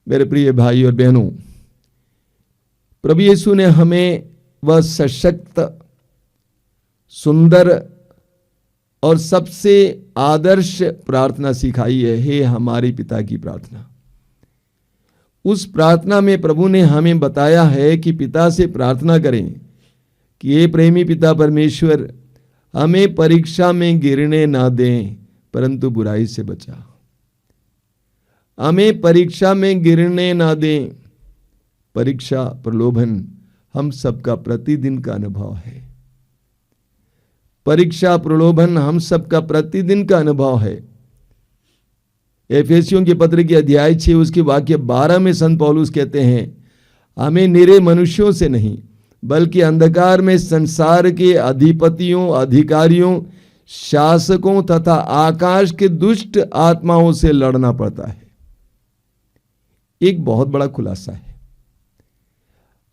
मेरे प्रिय भाई और बहनों, प्रभु यीशु ने हमें वह सशक्त, सुंदर और सबसे आदर्श प्रार्थना सिखाई है, हे हमारे पिता की प्रार्थना। उस प्रार्थना में प्रभु ने हमें बताया है कि पिता से प्रार्थना करें कि हे प्रेमी पिता परमेश्वर, हमें परीक्षा में गिरने ना दें परंतु बुराई से बचा। हमें परीक्षा में गिरने ना दें। परीक्षा, प्रलोभन हम सबका प्रतिदिन का अनुभव है। परीक्षा, प्रलोभन हम सबका प्रतिदिन का अनुभव है। एफेसियों के पत्र की अध्याय 6 उसके वाक्य 12 में संत पौलुस कहते हैं, हमें निरे मनुष्यों से नहीं बल्कि अंधकार में संसार के अधिपतियों, अधिकारियों, शासकों तथा आकाश के दुष्ट आत्माओं से लड़ना पड़ता है। एक बहुत बड़ा खुलासा है,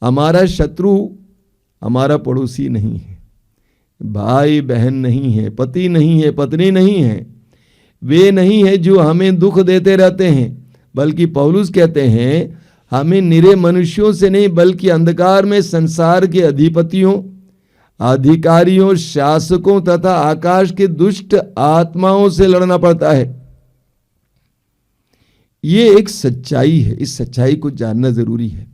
हमारा शत्रु हमारा पड़ोसी नहीं है, भाई बहन नहीं है, पति नहीं है, पत्नी नहीं है, वे नहीं है जो हमें दुख देते रहते हैं, बल्कि पौलुस कहते हैं हमें निरे मनुष्यों से नहीं बल्कि अंधकार में संसार के अधिपतियों, अधिकारियों, शासकों तथा आकाश के दुष्ट आत्माओं से लड़ना पड़ता है। ये एक सच्चाई है, इस सच्चाई को जानना जरूरी है।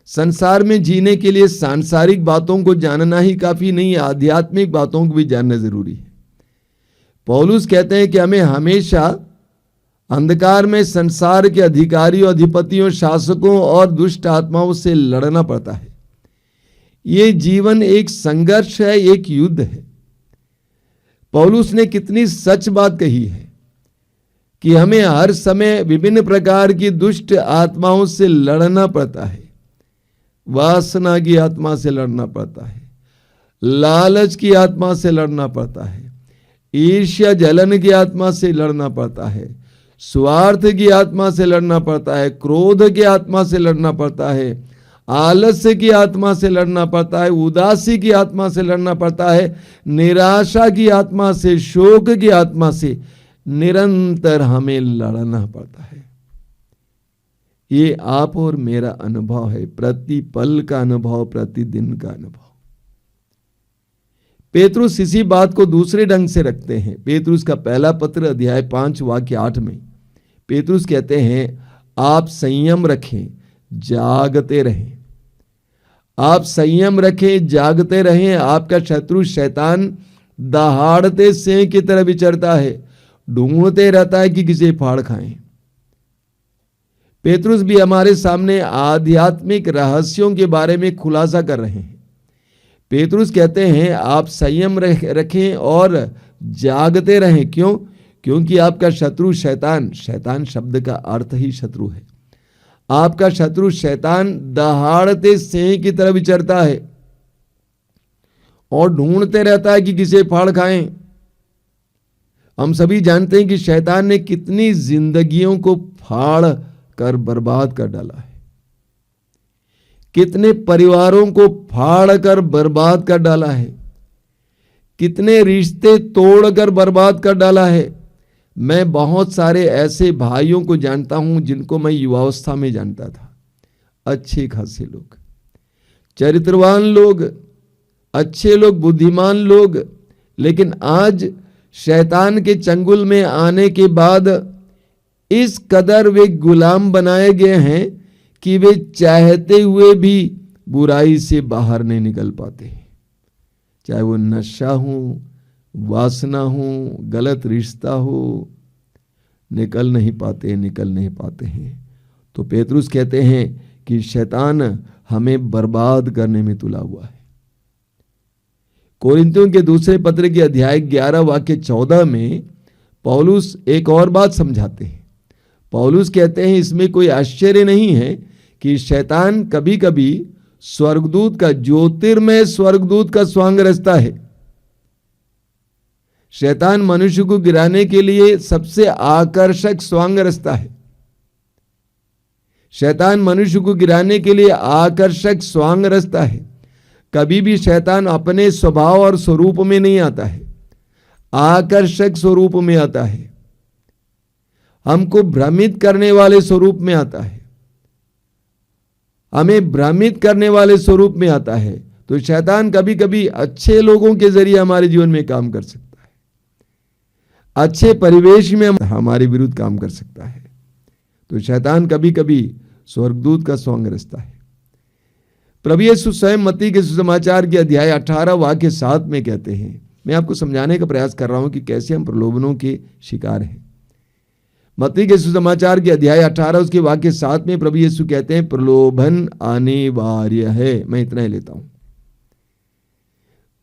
संसार में जीने के लिए सांसारिक बातों को जानना ही काफी नहीं, आध्यात्मिक बातों को भी जानना जरूरी है। पौलुस कहते हैं कि हमें हमेशा अंधकार में संसार के अधिकारियों, अधिपतियों, शासकों और दुष्ट आत्माओं से लड़ना पड़ता है। ये जीवन एक संघर्ष है, एक युद्ध है। पौलुस ने कितनी सच बात कही है कि हमें हर समय विभिन्न प्रकार की दुष्ट आत्माओं से लड़ना पड़ता है। वासना की आत्मा से लड़ना पड़ता है, लालच की आत्मा से लड़ना पड़ता है, ईर्ष्या जलन की आत्मा से लड़ना पड़ता है, स्वार्थ की आत्मा से लड़ना पड़ता है, क्रोध की आत्मा से लड़ना पड़ता है, आलस्य की आत्मा से लड़ना पड़ता है, उदासी की आत्मा से लड़ना पड़ता है, निराशा की आत्मा से, शोक की आत्मा से निरंतर हमें लड़ना पड़ता है। ये आप और मेरा अनुभव है, प्रति पल का अनुभव, प्रतिदिन का अनुभव। पेतरुस इसी बात को दूसरे ढंग से रखते हैं। पेतरुस का पहला पत्र अध्याय 5 वाक्य 8 में पेतरुस कहते हैं, आप संयम रखें, जागते रहें। आप संयम रखें, जागते रहें। आपका शत्रु शैतान दहाड़ते सिंह की तरह विचरता है, ढूंढते रहता है कि किसे फाड़ खाएं। पेतरुस भी हमारे सामने आध्यात्मिक रहस्यों के बारे में खुलासा कर रहे हैं। पेतरुस कहते हैं आप संयम रखें और जागते रहें। क्यों? क्योंकि आपका शत्रु शैतान, शैतान शब्द का अर्थ ही शत्रु है, आपका शत्रु शैतान दहाड़ते सिंह की तरह विचरता है और ढूंढते रहता है कि किसे फाड़ खाएं। हम सभी जानते हैं कि शैतान ने कितनी जिंदगियों को फाड़ कर बर्बाद कर डाला है, कितने परिवारों को फाड़ कर बर्बाद कर डाला है, कितने रिश्ते तोड़कर बर्बाद कर डाला है। मैं बहुत सारे ऐसे भाइयों को जानता हूं जिनको मैं युवावस्था में जानता था, अच्छे खासे लोग, चरित्रवान लोग, अच्छे लोग, बुद्धिमान लोग, लेकिन आज शैतान के चंगुल में आने के बाद इस कदर वे गुलाम बनाए गए हैं कि वे चाहते हुए भी बुराई से बाहर नहीं निकल पाते। चाहे वो नशा हो, वासना हो, गलत रिश्ता हो, निकल नहीं पाते हैं। तो पेतरुस कहते हैं कि शैतान हमें बर्बाद करने में तुला हुआ है। कोरिन्थियों के दूसरे पत्र के अध्याय 11 वाक्य 14 में पौलुस एक और बात समझाते हैं। पौलुस कहते हैं इसमें कोई आश्चर्य नहीं है कि शैतान कभी कभी स्वर्गदूत का, ज्योतिर्मय स्वर्गदूत का स्वांग रचता है। शैतान मनुष्य को गिराने के लिए सबसे आकर्षक स्वांग रचता है। शैतान मनुष्य को गिराने के लिए आकर्षक स्वांग रचता है। कभी भी शैतान अपने स्वभाव और स्वरूप में नहीं आता है, आकर्षक स्वरूप में आता है। हमको भ्रमित करने वाले स्वरूप में आता है, हमें भ्रमित करने वाले स्वरूप में आता है। तो शैतान कभी कभी अच्छे लोगों के जरिए हमारे जीवन में काम कर सकता है, अच्छे परिवेश में हमारे विरुद्ध काम कर सकता है। तो शैतान कभी कभी स्वर्गदूत का सॉन्ग रचता है। प्रभु यीशु स्वयं मत्ती के सुसमाचार के अध्याय 18 वाक्य 7 में कहते हैं, मैं आपको समझाने का प्रयास कर रहा हूं कि कैसे हम प्रलोभनों के शिकार हैं। मत्ती के सुसमाचार के अध्याय 18 उसके वाक्य 7 में प्रभु यीशु कहते हैं, प्रलोभन अनिवार्य है। मैं इतना ही लेता हूं।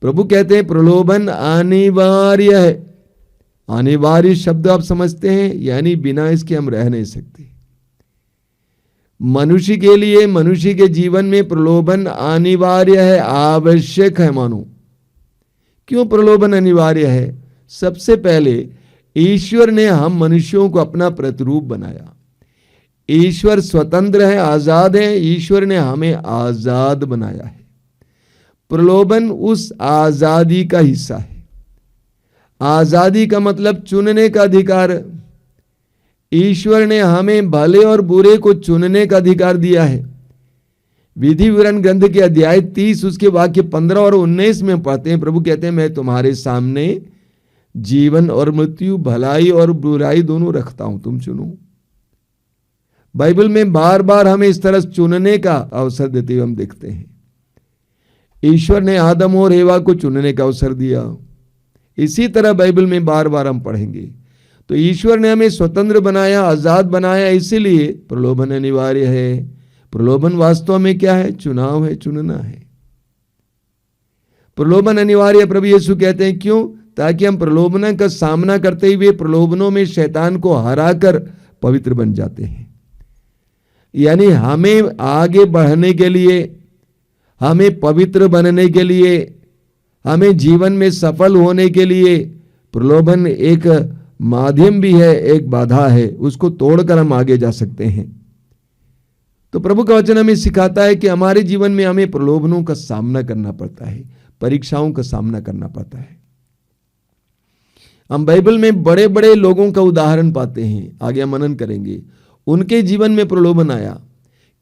प्रभु कहते हैं प्रलोभन अनिवार्य है। अनिवार्य शब्द आप समझते हैं, यानी बिना इसके हम रह नहीं सकते। मनुष्य के लिए, मनुष्य के जीवन में प्रलोभन अनिवार्य है, आवश्यक है। मानो क्यों प्रलोभन अनिवार्य है? सबसे पहले ईश्वर ने हम मनुष्यों को अपना प्रतिरूप बनाया। ईश्वर स्वतंत्र है, आजाद है। ईश्वर ने हमें आजाद बनाया है। प्रलोभन उस आजादी का हिस्सा है। आजादी का मतलब चुनने का अधिकार। ईश्वर ने हमें भले और बुरे को चुनने का अधिकार दिया है। विधि विवरण ग्रंथ के अध्याय 30 उसके वाक्य 15 और 19 में पढ़ते हैं, प्रभु कहते हैं, मैं तुम्हारे सामने जीवन और मृत्यु, भलाई और बुराई दोनों रखता हूं, तुम चुनो। बाइबल में बार बार हमें इस तरह चुनने का अवसर देते हुए हम देखते हैं। ईश्वर ने आदम और हेवा को चुनने का अवसर दिया। इसी तरह बाइबल में बार बार हम पढ़ेंगे। तो ईश्वर ने हमें स्वतंत्र बनाया, आजाद बनाया, इसीलिए प्रलोभन अनिवार्य है। प्रलोभन वास्तव में क्या है? चुनाव है, चुनना है। प्रलोभन अनिवार्य प्रभु यीशु कहते हैं, क्यों? ताकि हम प्रलोभन का सामना करते हुए प्रलोभनों में शैतान को हराकर पवित्र बन जाते हैं। यानी हमें आगे बढ़ने के लिए, हमें पवित्र बनने के लिए, हमें जीवन में सफल होने के लिए प्रलोभन एक माध्यम भी है, एक बाधा है। उसको तोड़कर हम आगे जा सकते हैं। तो प्रभु का वचन हमें सिखाता है कि हमारे जीवन में हमें प्रलोभनों का सामना करना पड़ता है, परीक्षाओं का सामना करना पड़ता है। हम बाइबल में बड़े बड़े लोगों का उदाहरण पाते हैं, आगे हम मनन करेंगे। उनके जीवन में प्रलोभन आया।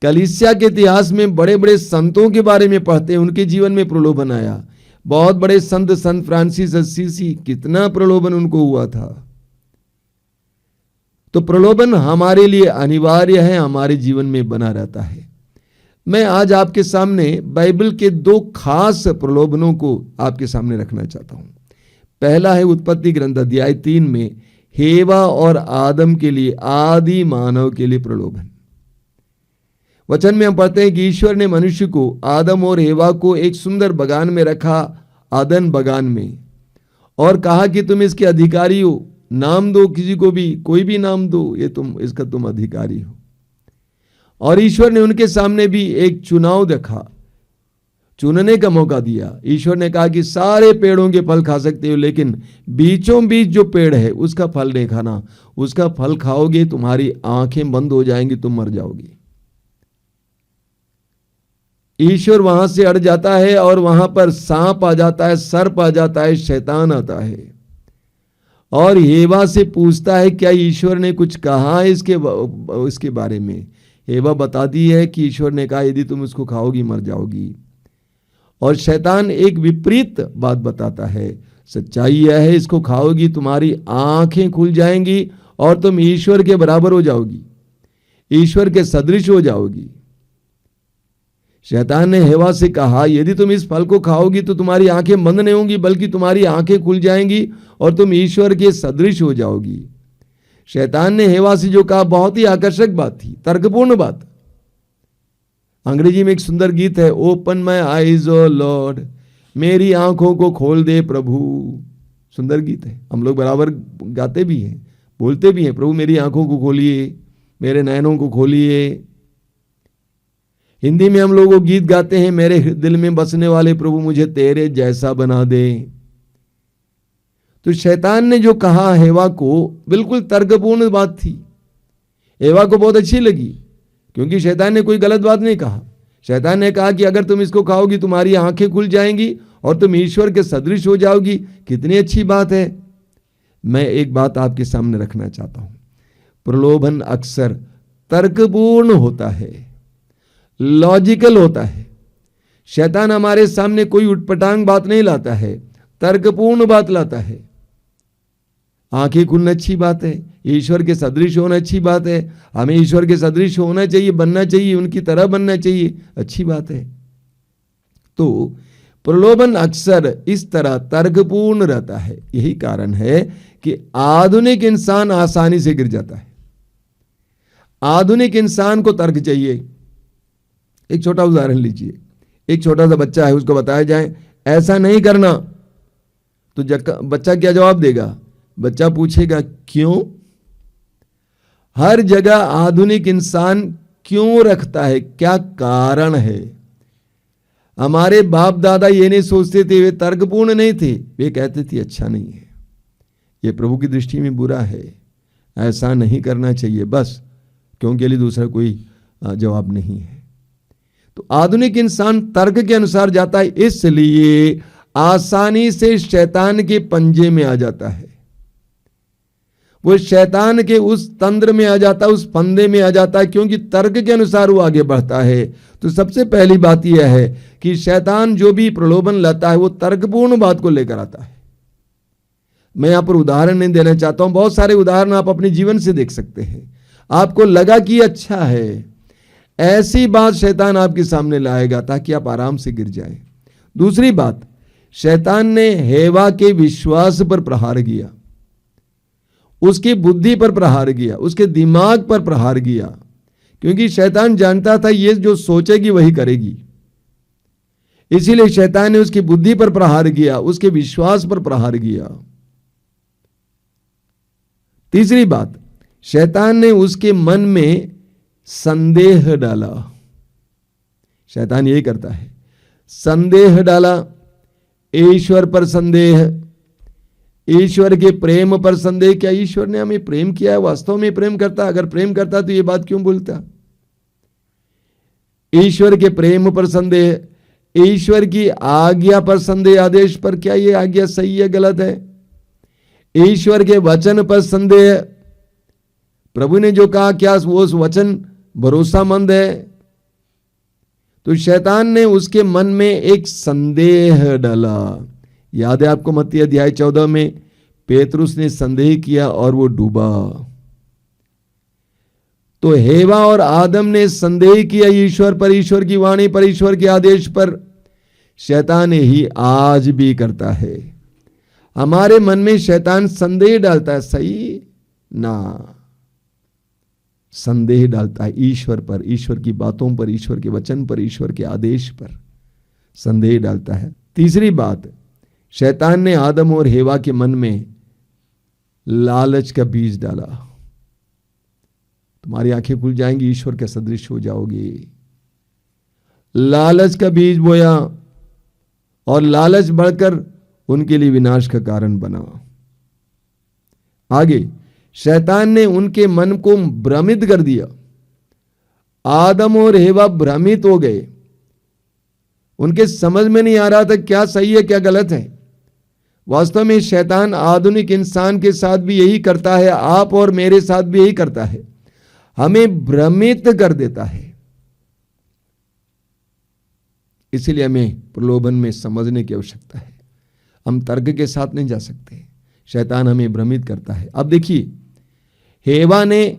कलीसिया के इतिहास में बड़े बड़े संतों के बारे में पढ़ते हैं, उनके जीवन में प्रलोभन आया। बहुत बड़े संत फ्रांसिस असीसी, कितना प्रलोभन उनको हुआ था। तो प्रलोभन हमारे लिए अनिवार्य है, हमारे जीवन में बना रहता है। मैं आज आपके सामने बाइबल के 2 खास प्रलोभनों को आपके सामने रखना चाहता हूं। पहला है उत्पत्ति ग्रंथ अध्याय 3 में हेवा और आदम के लिए, आदि मानव के लिए प्रलोभन। वचन में हम पढ़ते हैं कि ईश्वर ने मनुष्य को, आदम और हेवा को एक सुंदर बगान में रखा, आदन बगान में, और कहा कि तुम इसके अधिकारी हो। नाम दो किसी को भी, कोई भी नाम दो, ये इसका तुम अधिकारी हो। और ईश्वर ने उनके सामने भी एक चुनाव रखा, चुनने का मौका दिया। ईश्वर ने कहा कि सारे पेड़ों के फल खा सकते हो, लेकिन बीचों बीच जो पेड़ है उसका फल नहीं खाना। उसका फल खाओगे तुम्हारी आंखें बंद हो जाएंगी, तुम मर जाओगे। ईश्वर वहां से अड़ जाता है और वहां पर सांप आ जाता है, सर्प आ जाता है, शैतान आता है और हेवा से पूछता है क्या ईश्वर ने कुछ कहा इसके बारे में। हेवा बताती है कि ईश्वर ने कहा यदि तुम इसको खाओगी मर जाओगी। और शैतान एक विपरीत बात बताता है, सच्चाई यह है इसको खाओगी तुम्हारी आंखें खुल जाएंगी और तुम ईश्वर के बराबर हो जाओगी, ईश्वर के सदृश हो जाओगी। शैतान ने हेवा से कहा यदि तुम इस फल को खाओगी तो तुम्हारी आंखें बंद नहीं होंगी, बल्कि तुम्हारी आंखें खुल जाएंगी और तुम ईश्वर के सदृश हो जाओगी। शैतान ने हेवा से जो कहा बहुत ही आकर्षक बात थी, तर्कपूर्ण बात। अंग्रेजी में एक सुंदर गीत है, open my eyes O Lord, मेरी आंखों को खोल दे प्रभु। सुंदर गीत है, हम लोग बराबर गाते भी हैं, बोलते भी हैं, प्रभु मेरी आंखों को खोलिए, मेरे नयनों को खोलिए। हिंदी में हम लोग वो गीत गाते हैं, मेरे दिल में बसने वाले प्रभु मुझे तेरे जैसा बना दे। तो शैतान ने जो कहा हेवा को, बिल्कुल तर्कपूर्ण बात थी। हेवा को बहुत अच्छी लगी, क्योंकि शैतान ने कोई गलत बात नहीं कहा। शैतान ने कहा कि अगर तुम इसको खाओगी तुम्हारी आंखें खुल जाएंगी और तुम ईश्वर के सदृश हो जाओगी। कितनी अच्छी बात है। मैं एक बात आपके सामने रखना चाहता हूं, प्रलोभन अक्सर तर्कपूर्ण होता है, लॉजिकल होता है। शैतान हमारे सामने कोई उटपटांग बात नहीं लाता है, तर्कपूर्ण बात लाता है। आंखें खुलना अच्छी बात है, ईश्वर के सदृश होना अच्छी बात है, हमें ईश्वर के सदृश होना चाहिए, बनना चाहिए, उनकी तरह बनना चाहिए, अच्छी बात है। तो प्रलोभन अक्सर इस तरह तर्कपूर्ण रहता है। यही कारण है कि आधुनिक इंसान आसानी से गिर जाता है। आधुनिक इंसान को तर्क चाहिए। एक छोटा उदाहरण लीजिए, एक छोटा सा बच्चा है, उसको बताया जाए ऐसा नहीं करना, तो बच्चा क्या जवाब देगा? बच्चा पूछेगा क्यों। हर जगह आधुनिक इंसान क्यों रखता है, क्या कारण है। हमारे बाप दादा ये नहीं सोचते थे, वे तर्कपूर्ण नहीं थे, वे कहते थे अच्छा नहीं है, ये प्रभु की दृष्टि में बुरा है, ऐसा नहीं करना चाहिए, बस क्योंकि लिए दूसरा कोई जवाब नहीं है। तो आधुनिक इंसान तर्क के अनुसार जाता है, इसलिए आसानी से शैतान के पंजे में आ जाता है। वो शैतान के उस तंत्र में आ जाता है, उस फंदे में आ जाता है, क्योंकि तर्क के अनुसार वो आगे बढ़ता है। तो सबसे पहली बात यह है कि शैतान जो भी प्रलोभन लाता है वो तर्कपूर्ण बात को लेकर आता है। मैं यहां पर उदाहरण नहीं देना चाहता हूं, बहुत सारे उदाहरण आप अपने जीवन से देख सकते हैं। आपको लगा कि अच्छा है, ऐसी बात शैतान आपके सामने लाएगा ताकि आप आराम से गिर जाएं। दूसरी बात, शैतान ने हेवा के विश्वास पर प्रहार किया, उसकी बुद्धि पर प्रहार किया, उसके दिमाग पर प्रहार किया, क्योंकि शैतान जानता था ये जो सोचेगी वही करेगी। इसीलिए शैतान ने उसकी बुद्धि पर प्रहार किया, उसके विश्वास पर प्रहार किया। तीसरी बात, शैतान ने उसके मन में संदेह डाला। शैतान यही करता है, संदेह डाला, ईश्वर पर संदेह, ईश्वर के प्रेम पर संदेह। क्या ईश्वर ने हमें प्रेम किया है? वास्तव में प्रेम करता? अगर प्रेम करता तो ये बात क्यों बोलता? ईश्वर के प्रेम पर संदेह, ईश्वर की आज्ञा पर संदेह, आदेश पर, क्या ये आज्ञा सही है गलत है? ईश्वर के वचन पर संदेह, प्रभु ने जो कहा क्या वो वचन भरोसामंद है? तो शैतान ने उसके मन में एक संदेह डाला। याद है आपको मत्ती अध्याय 14 में पेतरुस ने संदेह किया और वो डूबा। तो हेवा और आदम ने संदेह किया ईश्वर पर, ईश्वर की वाणी पर, ईश्वर के आदेश पर। शैतान ही आज भी करता है, हमारे मन में शैतान संदेह डालता है, सही ना, संदेह डालता है ईश्वर पर, ईश्वर की बातों पर, ईश्वर के वचन पर, ईश्वर के आदेश पर संदेह डालता है। तीसरी बात, शैतान ने आदम और हेवा के मन में लालच का बीज डाला। तुम्हारी आंखें खुल जाएंगी, ईश्वर के सदृश हो जाओगे। लालच का बीज बोया और लालच बढ़कर उनके लिए विनाश का कारण बना। आगे शैतान ने उनके मन को भ्रमित कर दिया। आदम और हेवा भ्रमित हो गए, उनके समझ में नहीं आ रहा था क्या सही है क्या गलत है। वास्तव में शैतान आधुनिक इंसान के साथ भी यही करता है, आप और मेरे साथ भी यही करता है, हमें भ्रमित कर देता है। इसीलिए हमें प्रलोभन में समझने की आवश्यकता है, हम तर्क के साथ नहीं जा सकते। शैतान हमें भ्रमित करता है। अब देखिए, हेवा ने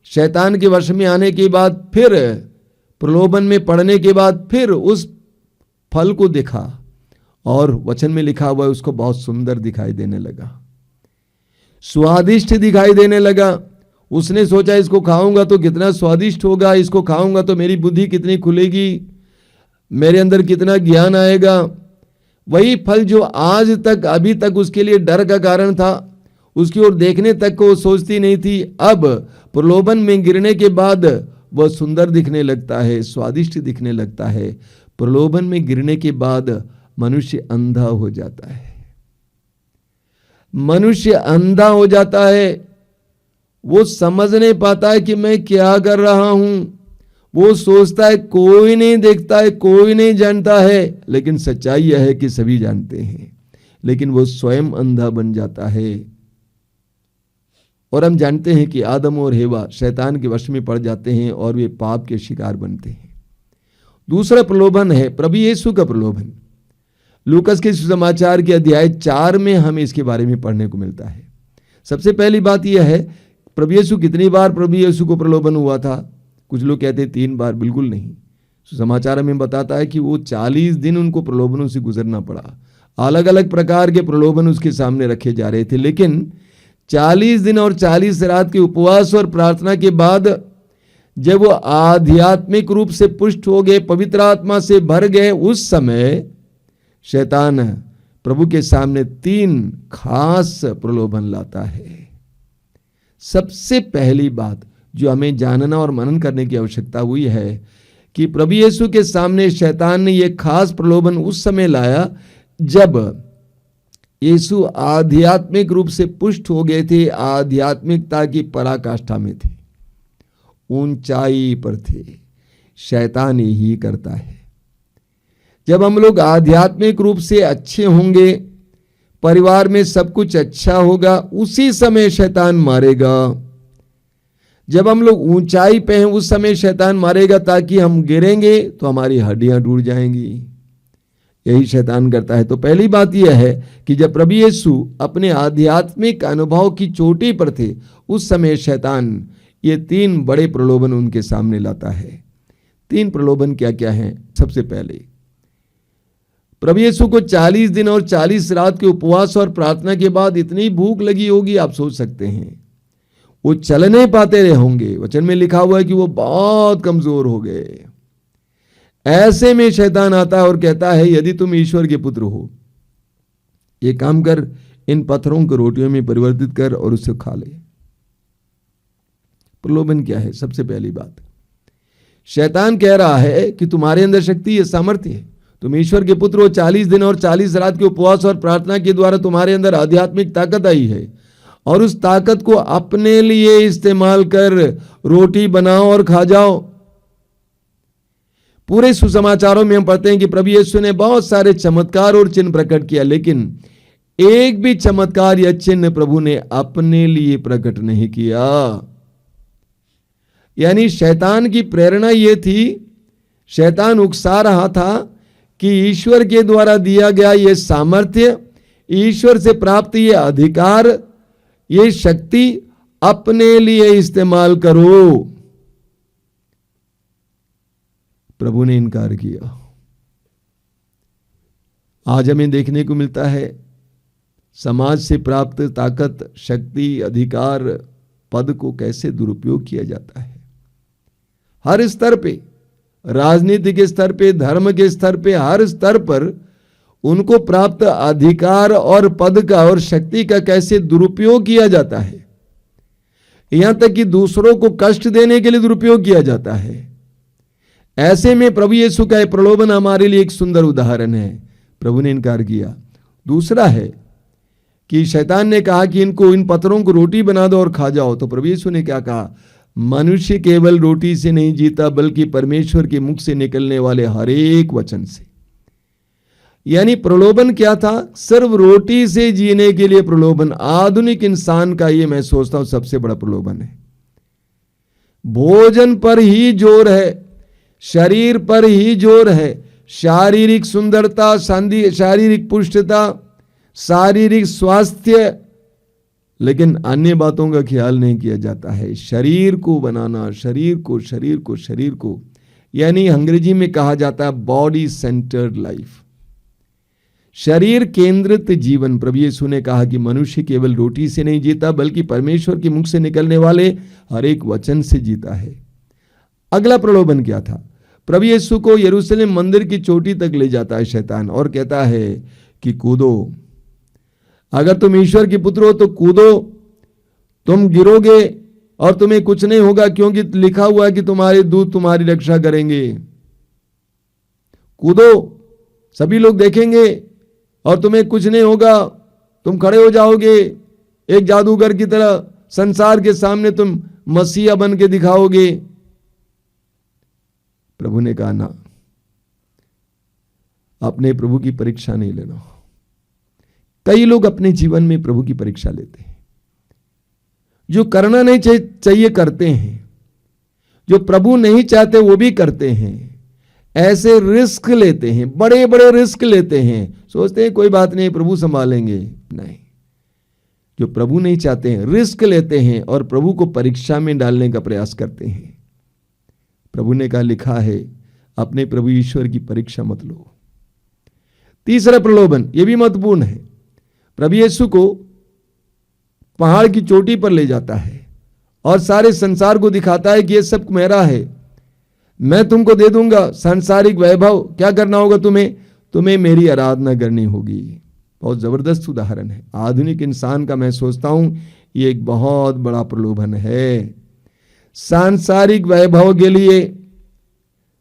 शैतान के वश में आने के बाद, फिर प्रलोभन में पड़ने के बाद, फिर उस फल को देखा और वचन में लिखा हुआ है उसको बहुत सुंदर दिखाई देने लगा, स्वादिष्ट दिखाई देने लगा। उसने सोचा इसको खाऊंगा तो कितना स्वादिष्ट होगा, इसको खाऊंगा तो मेरी बुद्धि कितनी खुलेगी, मेरे अंदर कितना ज्ञान आएगा। वही फल जो आज तक, अभी तक उसके लिए डर का कारण था, उसकी ओर देखने तक को वो सोचती नहीं थी, अब प्रलोभन में गिरने के बाद वह सुंदर दिखने लगता है, स्वादिष्ट दिखने लगता है। प्रलोभन में गिरने के बाद मनुष्य अंधा हो जाता है, मनुष्य अंधा हो जाता है। वो समझ नहीं पाता है कि मैं क्या कर रहा हूं। वो सोचता है कोई नहीं देखता है, कोई नहीं जानता है, लेकिन सच्चाई यह है कि सभी जानते हैं, लेकिन वो स्वयं अंधा बन जाता है। और हम जानते हैं कि आदम और हेवा शैतान के वश में पड़ जाते हैं और वे पाप के शिकार बनते हैं। दूसरा प्रलोभन है प्रभु यीशु का प्रलोभन। लूकस के सुसमाचार के अध्याय 4 में हमें इसके बारे में पढ़ने को मिलता है। सबसे पहली बात यह है, प्रभु यीशु कितनी बार प्रभु यीशु को प्रलोभन हुआ था? कुछ लोग कहते हैं 3 बार, बिल्कुल नहीं। सुसमाचार में बताता है कि वो 40 दिन उनको प्रलोभनों से गुजरना पड़ा। अलग अलग प्रकार के प्रलोभन उसके सामने रखे जा रहे थे, लेकिन 40 दिन और 40 रात के उपवास और प्रार्थना के बाद जब वो आध्यात्मिक रूप से पुष्ट हो गए, पवित्र आत्मा से भर गए, उस समय शैतान प्रभु के सामने 3 खास प्रलोभन लाता है। सबसे पहली बात जो हमें जानना और मनन करने की आवश्यकता हुई है कि प्रभु यीशु के सामने शैतान ने यह खास प्रलोभन उस समय लाया जब यीशु आध्यात्मिक रूप से पुष्ट हो गए थे, आध्यात्मिकता की पराकाष्ठा में थे, ऊंचाई पर थे। शैतान यही करता है। जब हम लोग आध्यात्मिक रूप से अच्छे होंगे, परिवार में सब कुछ अच्छा होगा, उसी समय शैतान मारेगा। जब हम लोग ऊंचाई पे हैं, उस समय शैतान मारेगा ताकि हम गिरेंगे तो हमारी हड्डियां टूट जाएंगी। यही शैतान करता है। तो पहली बात यह है कि जब प्रभु यीशु अपने आध्यात्मिक अनुभव की चोटी पर थे, उस समय शैतान ये 3 बड़े प्रलोभन उनके सामने लाता है। 3 प्रलोभन क्या क्या हैं? सबसे पहले प्रभु यीशु को 40 दिन और 40 रात के उपवास और प्रार्थना के बाद इतनी भूख लगी होगी, आप सोच सकते हैं। वो चल नहीं पाते रहे होंगे। वचन में लिखा हुआ है कि वो बहुत कमजोर हो गए। ऐसे में शैतान आता है और कहता है, यदि तुम ईश्वर के पुत्र हो, ये काम कर, इन पत्थरों को रोटियों में परिवर्तित कर और उसे खा ले। प्रलोभन क्या है? सबसे पहली बात, शैतान कह रहा है कि तुम्हारे अंदर शक्ति है, सामर्थ्य है, तुम ईश्वर के पुत्र हो। 40 दिन और 40 रात के उपवास और प्रार्थना के द्वारा तुम्हारे अंदर आध्यात्मिक ताकत आई है और उस ताकत को अपने लिए इस्तेमाल कर रोटी बनाओ और खा जाओ। पूरे सुसमाचारों में हम पढ़ते हैं कि प्रभु यीशु ने बहुत सारे चमत्कार और चिन्ह प्रकट किया, लेकिन एक भी चमत्कार या चिन्ह प्रभु ने अपने लिए प्रकट नहीं किया। यानी शैतान की प्रेरणा यह थी, शैतान उकसा रहा था कि ईश्वर के द्वारा दिया गया यह सामर्थ्य, ईश्वर से प्राप्त यह अधिकार, यह शक्ति अपने लिए इस्तेमाल करो। प्रभु ने इनकार किया। आज हमें देखने को मिलता है समाज से प्राप्त ताकत, शक्ति, अधिकार, पद को कैसे दुरुपयोग किया जाता है। हर स्तर पे, राजनीति के स्तर पे, धर्म के स्तर पे, हर स्तर पर उनको प्राप्त अधिकार और पद का और शक्ति का कैसे दुरुपयोग किया जाता है। यहां तक कि दूसरों को कष्ट देने के लिए दुरुपयोग किया जाता है। ऐसे में प्रभु यीशु का प्रलोभन हमारे लिए एक सुंदर उदाहरण है। प्रभु ने इनकार किया। दूसरा है कि शैतान ने कहा कि इन पत्थरों को रोटी बना दो और खा जाओ। तो प्रभु यीशु ने क्या कहा? मनुष्य केवल रोटी से नहीं जीता, बल्कि परमेश्वर के मुख से निकलने वाले हर एक वचन से। यानी प्रलोभन क्या था? सिर्फ रोटी से जीने के लिए प्रलोभन। आधुनिक इंसान का ये मैं सोचता हूं सबसे बड़ा प्रलोभन है। भोजन पर ही जोर है, शरीर पर ही जोर है, शारीरिक सुंदरता, शारीरिक पुष्टता, शारीरिक स्वास्थ्य, लेकिन अन्य बातों का ख्याल नहीं किया जाता है। शरीर को बनाना, शरीर को यानी अंग्रेजी में कहा जाता है बॉडी सेंटर्ड लाइफ, शरीर केंद्रित जीवन। प्रभु यीशु ने कहा कि मनुष्य केवल रोटी से नहीं जीता, बल्कि परमेश्वर के मुख से निकलने वाले हर एक वचन से जीता है। अगला प्रलोभन क्या था? प्रभु यीशु को यरूशलेम मंदिर की चोटी तक ले जाता है शैतान और कहता है कि कूदो, अगर तुम ईश्वर के पुत्र हो तो कूदो, तुम गिरोगे और तुम्हें कुछ नहीं होगा, क्योंकि लिखा हुआ है कि तुम्हारे दूत तुम्हारी रक्षा करेंगे। कूदो, सभी लोग देखेंगे और तुम्हें कुछ नहीं होगा, तुम खड़े हो जाओगे एक जादूगर की तरह, संसार के सामने तुम मसीहा बन के दिखाओगे। प्रभु ने कहा ना, अपने प्रभु की परीक्षा नहीं लेना। कई लोग अपने जीवन में प्रभु की परीक्षा लेते हैं। जो करना नहीं चाहिए करते हैं, जो प्रभु नहीं चाहते वो भी करते हैं। ऐसे रिस्क लेते हैं, बड़े बड़े रिस्क लेते हैं, सोचते हैं कोई बात नहीं प्रभु संभालेंगे। नहीं, जो प्रभु नहीं चाहते हैं रिस्क लेते हैं और प्रभु को परीक्षा में डालने का प्रयास करते हैं। प्रभु ने कहा, लिखा है अपने प्रभु ईश्वर की परीक्षा मत लो। तीसरा प्रलोभन, यह भी महत्वपूर्ण है। प्रभु यीशु को पहाड़ की चोटी पर ले जाता है और सारे संसार को दिखाता है कि यह सब मेरा है, मैं तुमको दे दूंगा सांसारिक वैभव। क्या करना होगा तुम्हें मेरी आराधना करनी होगी। बहुत जबरदस्त उदाहरण है आधुनिक इंसान का। मैं सोचता हूं ये एक बहुत बड़ा प्रलोभन है। सांसारिक वैभव के लिए,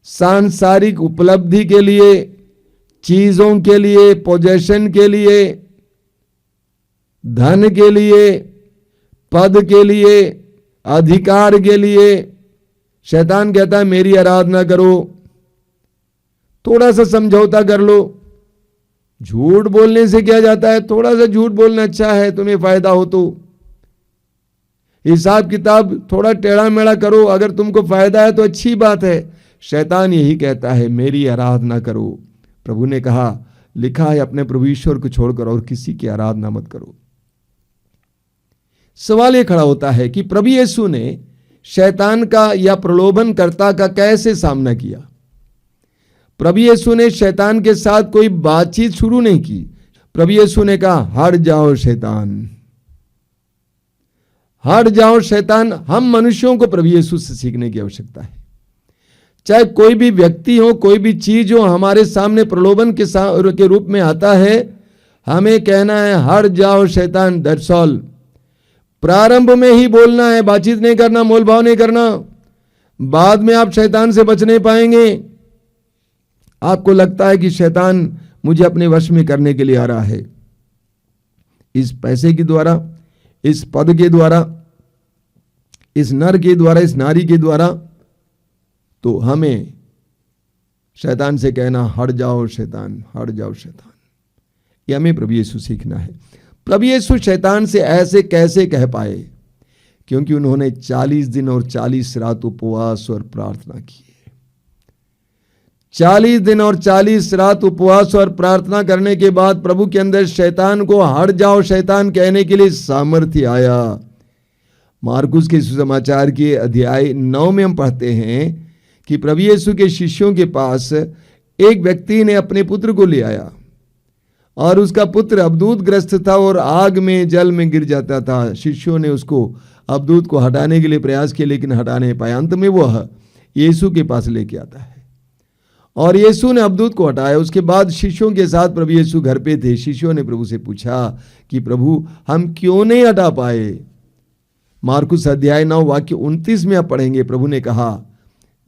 सांसारिक उपलब्धि के लिए, चीजों के लिए, पोजेशन के लिए, धन के लिए, पद के लिए, अधिकार के लिए शैतान कहता है मेरी आराधना करो, थोड़ा सा समझौता कर लो। झूठ बोलने से क्या जाता है, थोड़ा सा झूठ बोलना अच्छा है, तुम्हें फायदा हो तो। हिसाब किताब थोड़ा टेढ़ा मेढ़ा करो, अगर तुमको फायदा है तो अच्छी बात है। शैतान यही कहता है मेरी आराधना करो। प्रभु ने कहा, लिखा है अपने प्रभु ईश्वर को छोड़कर और किसी की आराधना मत करो। सवाल यह खड़ा होता है कि प्रभु यीशु ने शैतान का या प्रलोभनकर्ता का कैसे सामना किया। प्रभु यीशु ने शैतान के साथ कोई बातचीत शुरू नहीं की। प्रभु यीशु ने कहा, हट जाओ शैतान, हट जाओ शैतान। हम मनुष्यों को प्रभु यीशु से सीखने की आवश्यकता है। चाहे कोई भी व्यक्ति हो, कोई भी चीज हो, हमारे सामने प्रलोभन के रूप में आता है, हमें कहना है हट जाओ शैतान, दैट्स ऑल। प्रारंभ में ही बोलना है, बातचीत नहीं करना, मोलभाव नहीं करना। बाद में आप शैतान से बच नहीं पाएंगे। आपको लगता है कि शैतान मुझे अपने वश में करने के लिए आ रहा है, इस पैसे के द्वारा, इस पद के द्वारा, इस नर के द्वारा, इस नारी के द्वारा। तो हमें शैतान से कहना हट जाओ शैतान, हट जाओ शैतान। ये हमें प्रभु यीशु सीखना है। प्रभु यीशु शैतान से ऐसे कैसे कह पाए? क्योंकि उन्होंने 40 दिन और 40 रात उपवास और प्रार्थना की। 40 दिन और 40 रात उपवास और प्रार्थना करने के बाद प्रभु के अंदर शैतान को हट जाओ शैतान कहने के लिए सामर्थ्य आया। मार्कुस के सुसमाचार के अध्याय 9 में हम पढ़ते हैं कि प्रभु यीशु के शिष्यों के पास एक व्यक्ति ने अपने पुत्र को ले आया और उसका पुत्र अबदूत ग्रस्त था और आग में, जल में गिर जाता था। शिष्यों ने उसको, अबदूत को हटाने के लिए प्रयास किया लेकिन हटा नहीं पाया। अंत में वह यीशु के पास लेके आता है और यीशु ने अबदूत को हटाया। उसके बाद शिष्यों के साथ प्रभु यीशु घर पे थे। शिष्यों ने प्रभु से पूछा कि प्रभु हम क्यों नहीं हटा पाए। मार्कुस अध्याय 9 वाक्य 29 में आप पढ़ेंगे, प्रभु ने कहा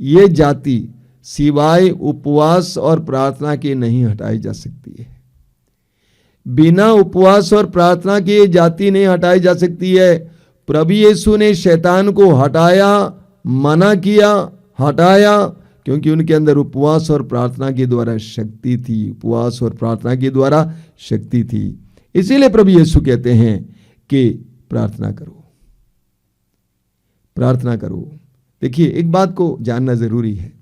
ये जाति सिवाय उपवास और प्रार्थना के नहीं हटाई जा सकती है। बिना उपवास और प्रार्थना के ये जाति नहीं हटाई जा सकती है। प्रभु यीशु ने शैतान को हटाया, मना किया, हटाया, क्योंकि उनके अंदर उपवास और प्रार्थना के द्वारा शक्ति थी। उपवास और प्रार्थना के द्वारा शक्ति थी। इसीलिए प्रभु यीशु कहते हैं कि प्रार्थना करो, प्रार्थना करो। देखिए, एक बात को जानना जरूरी है,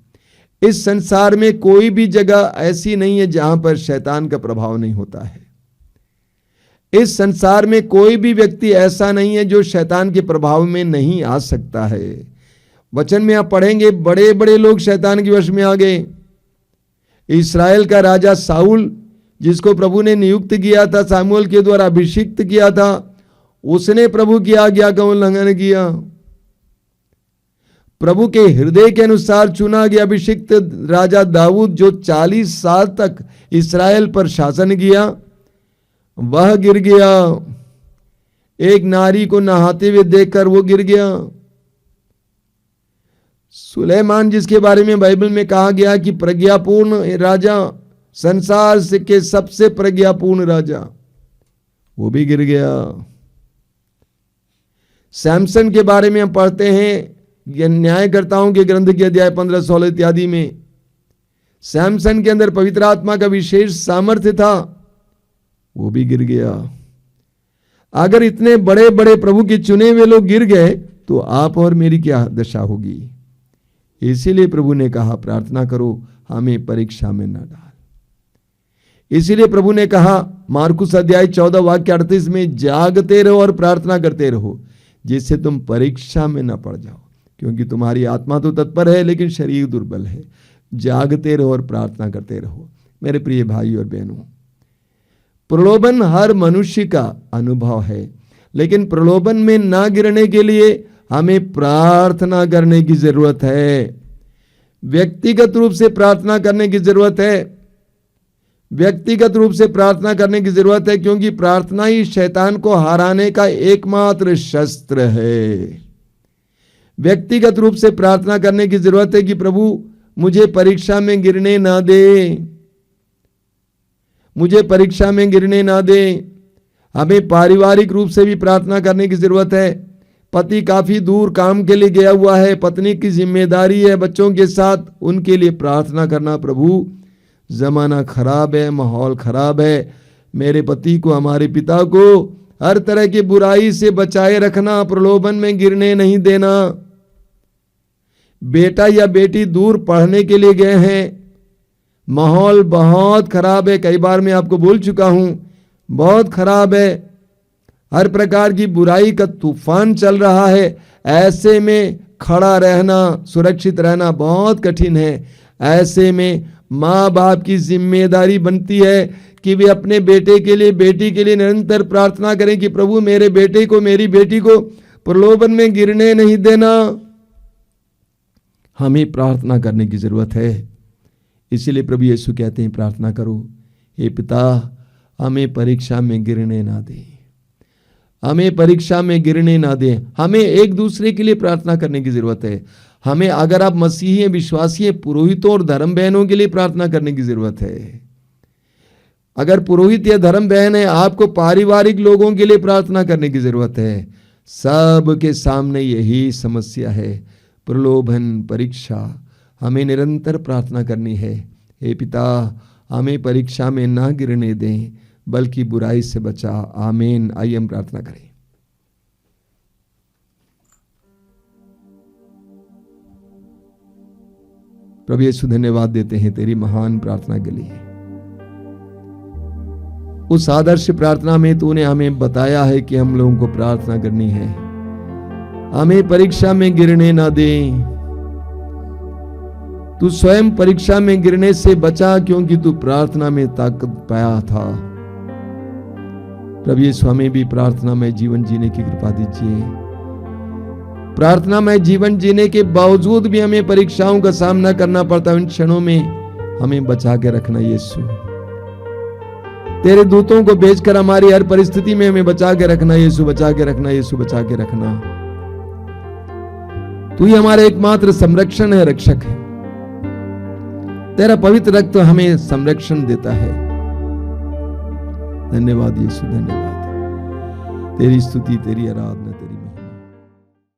इस संसार में कोई भी जगह ऐसी नहीं है जहां पर शैतान का प्रभाव नहीं होता है। इस संसार में कोई भी व्यक्ति ऐसा नहीं है जो शैतान के प्रभाव में नहीं आ सकता है। वचन में आप पढ़ेंगे बड़े बड़े लोग शैतान के वश में आ गए। इस्राएल का राजा साउल, जिसको प्रभु ने नियुक्त किया था, सामुएल के द्वारा अभिषिक्त किया था, उसने प्रभु की आज्ञा का उल्लंघन किया। प्रभु के हृदय के अनुसार चुना गया अभिषिक्त राजा दाऊद, जो 40 साल तक इस्राएल पर शासन किया, वह गिर गया। एक नारी को नहाते हुए देखकर वो गिर गया। सुलेमान, जिसके बारे में बाइबल में कहा गया कि प्रज्ञापूर्ण राजा, संसार के सबसे प्रज्ञापूर्ण राजा, वो भी गिर गया। सैमसन के बारे में हम पढ़ते हैं न्यायकर्ताओं के ग्रंथ के अध्याय 15, 16 इत्यादि में। सैमसन के अंदर पवित्र आत्मा का विशेष सामर्थ्य था, वो भी गिर गया। अगर इतने बड़े बड़े प्रभु के चुने हुए लोग गिर गए तो आप और मेरी क्या दशा होगी। इसीलिए प्रभु ने कहा प्रार्थना करो हमें परीक्षा में न डाल। इसीलिए प्रभु ने कहा मार्कुस अध्याय 14 वाक्य 38 में, जागते रहो और प्रार्थना करते रहो जिससे तुम परीक्षा में न पड़ जाओ, क्योंकि तुम्हारी आत्मा तो तत्पर है लेकिन शरीर दुर्बल है। जागते रहो और प्रार्थना करते रहो। मेरे प्रिय भाई और बहनों, प्रलोभन हर मनुष्य का अनुभव है, लेकिन प्रलोभन में ना गिरने के लिए हमें प्रार्थना करने की जरूरत है। व्यक्तिगत रूप से प्रार्थना करने की जरूरत है। व्यक्तिगत रूप से प्रार्थना करने की जरूरत है, क्योंकि प्रार्थना ही शैतान को हराने का एकमात्र शस्त्र है। व्यक्तिगत रूप से प्रार्थना करने की जरूरत है कि प्रभु मुझे परीक्षा में गिरने ना दे, मुझे परीक्षा में गिरने ना दे। हमें पारिवारिक रूप से भी प्रार्थना करने की जरूरत है। पति काफी दूर काम के लिए गया हुआ है, पत्नी की जिम्मेदारी है बच्चों के साथ, उनके लिए प्रार्थना करना, प्रभु जमाना खराब है, माहौल खराब है, मेरे पति को, हमारे पिता को हर तरह की बुराई से बचाए रखना, प्रलोभन में गिरने नहीं देना। बेटा या बेटी दूर पढ़ने के लिए गए हैं, माहौल बहुत खराब है, कई बार मैं आपको बोल चुका हूं, बहुत खराब है, हर प्रकार की बुराई का तूफान चल रहा है। ऐसे में खड़ा रहना, सुरक्षित रहना बहुत कठिन है। ऐसे में माँ बाप की जिम्मेदारी बनती है कि वे अपने बेटे के लिए, बेटी के लिए निरंतर प्रार्थना करें कि प्रभु मेरे बेटे को, मेरी बेटी को प्रलोभन में गिरने नहीं देना। हमें प्रार्थना करने की जरूरत है। इसीलिए प्रभु यीशु कहते हैं प्रार्थना करो, हे पिता हमें परीक्षा में गिरने ना दे, हमें परीक्षा में गिरने ना दे। हमें एक दूसरे के लिए प्रार्थना करने की जरूरत है। हमें, अगर आप मसीही हैं, विश्वासी हैं, पुरोहितों और धर्म बहनों के लिए प्रार्थना करने की जरूरत है। अगर पुरोहित या धर्म बहन है, आपको पारिवारिक लोगों के लिए प्रार्थना करने की जरूरत है। सब के सामने यही समस्या है, प्रलोभन, परीक्षा। हमें निरंतर प्रार्थना करनी है, हे पिता हमें परीक्षा में ना गिरने दें, बल्कि बुराई से बचा। आमीन। आइए हम प्रार्थना करें। प्रभु यीशु धन्यवाद देते हैं तेरी महान प्रार्थना के लिए। उस आदर्श प्रार्थना में तूने हमें बताया है कि हम लोगों को प्रार्थना करनी है, हमें परीक्षा में गिरने ना दे। तू स्वयं परीक्षा में गिरने से बचा, क्योंकि तू प्रार्थना में ताकत पाया था। प्रभु यीशु हमें भी प्रार्थना में जीवन जीने की कृपा दीजिए। प्रार्थना में जीवन जीने के बावजूद भी हमें परीक्षाओं का सामना करना पड़ता है, उन क्षणों में हमें बचा के रखना यीशु। तेरे दूतों को भेजकर हमारी हर परिस्थिति में हमें बचा के रखना यीशु, बचा के रखना यीशु, बचा के रखना। तू ही हमारा एकमात्र संरक्षण है, रक्षक है। तेरा पवित्र रक्त हमें संरक्षण देता है। धन्यवाद यीशु, धन्यवाद। तेरी स्तुति, तेरी आराधना, तेरी